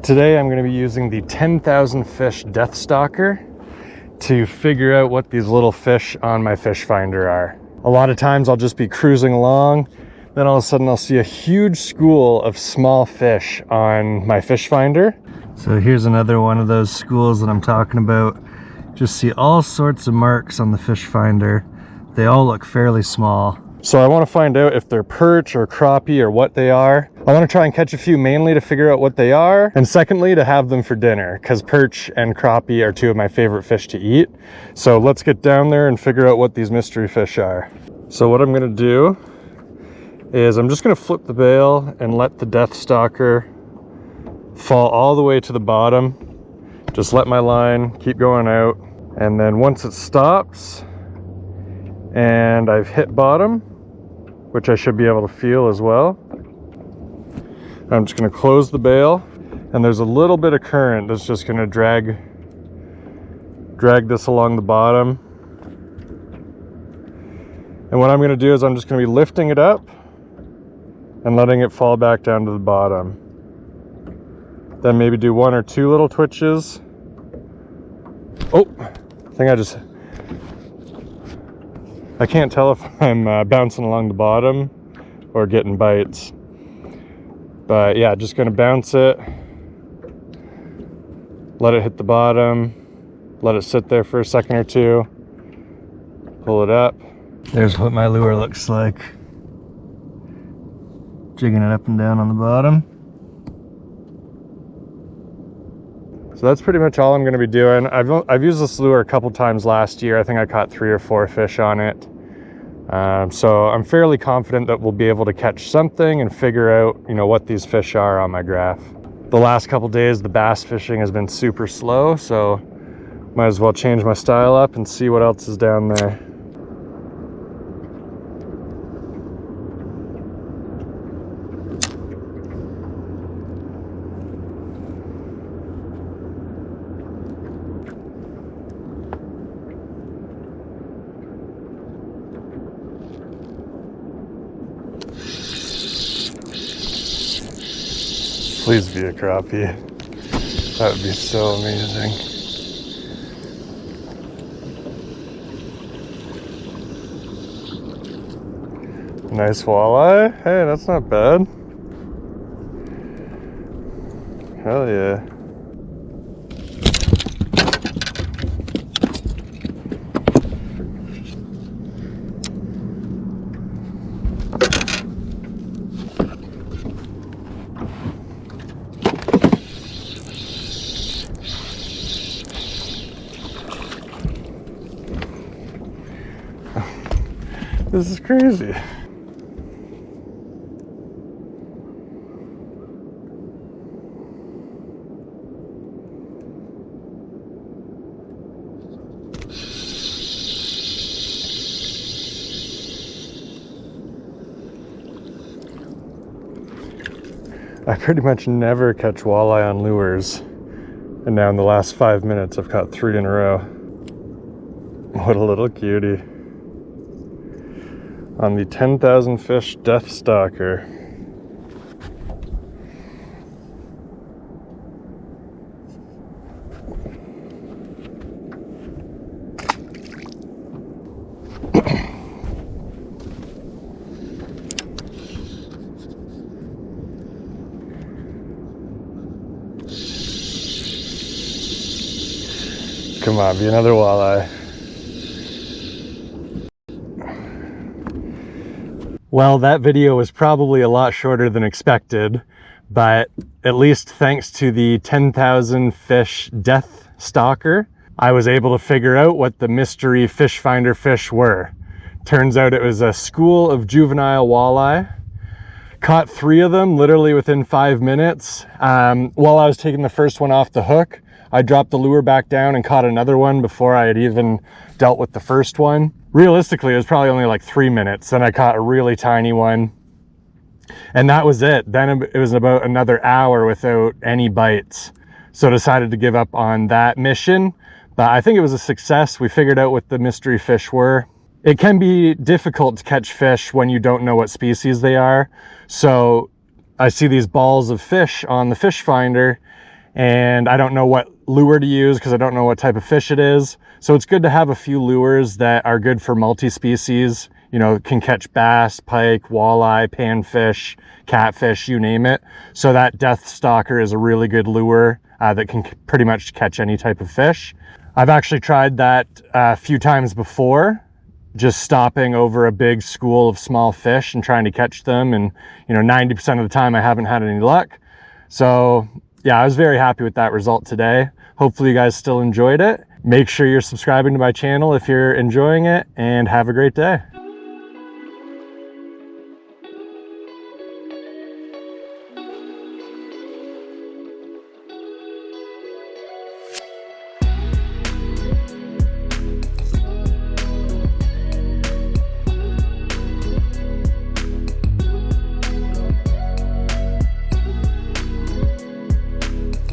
Today I'm going to be using the 10,000 Fish Death Stalker to figure out what these little fish on my Fishfinder are. A lot of times I'll just be cruising along, then all of a sudden I'll see a huge school of small fish on my Fishfinder. So here's another one of those schools that I'm talking about. Just see all sorts of marks on the Fishfinder. They all look fairly small. So I want to find out if they're perch or crappie or what they are. I want to try and catch a few mainly to figure out what they are, and secondly to have them for dinner, because perch and crappie are two of my favorite fish to eat. So let's get down there and figure out what these mystery fish are. So what I'm going to do is I'm just going to flip the bail and let the Death Stalker fall all the way to the bottom. Just let my line keep going out, and then once it stops and I've hit bottom, which I should be able to feel as well, I'm just going to close the bail, and there's a little bit of current that's just going to drag this along the bottom. And what I'm going to do is I'm just going to be lifting it up and letting it fall back down to the bottom. Then maybe do one or two little twitches. Oh, I think I can't tell if I'm bouncing along the bottom or getting bites. But yeah, just gonna bounce it, let it hit the bottom, let it sit there for a second or two, pull it up. There's what my lure looks like. Jigging it up and down on the bottom. So that's pretty much all I'm going to be doing. I've used this lure a couple times last year. I think I caught 3 or 4 fish on it. So I'm fairly confident that we'll be able to catch something and figure out, what these fish are on my graph. The last couple days, the bass fishing has been super slow, so might as well change my style up and see what else is down there. Please be a crappie. That would be so amazing. Nice walleye. Hey, that's not bad. Hell yeah. This is crazy. I pretty much never catch walleye on lures, and now in the last 5 minutes I've caught 3 in a row. What a little cutie. On the 10,000 Fish Death Stalker. Come on, be another walleye. Well, that video was probably a lot shorter than expected, but at least thanks to the 10,000 Fish Death Stalker, I was able to figure out what the mystery Fishfinder fish were. Turns out it was a school of juvenile walleye. Caught 3 of them literally within 5 minutes. While I was taking the first one off the hook, I dropped the lure back down and caught another one before I had even dealt with the first one. Realistically, it was probably only like 3 minutes. Then I caught a really tiny one. And that was it. Then it was about another hour without any bites. So I decided to give up on that mission. But I think it was a success. We figured out what the mystery fish were. It can be difficult to catch fish when you don't know what species they are. So I see these balls of fish on the Fishfinder, and I don't know what lure to use because I don't know what type of fish it is. So it's good to have a few lures that are good for multi-species, you know, can catch bass, pike, walleye, panfish, catfish, you name it. So that Death Stalker is a really good lure that can pretty much catch any type of fish. I've actually tried that a few times before, just stopping over a big school of small fish and trying to catch them. And, you know, 90% of the time I haven't had any luck. So yeah, I was very happy with that result today. Hopefully you guys still enjoyed it. Make sure you're subscribing to my channel if you're enjoying it, and have a great day.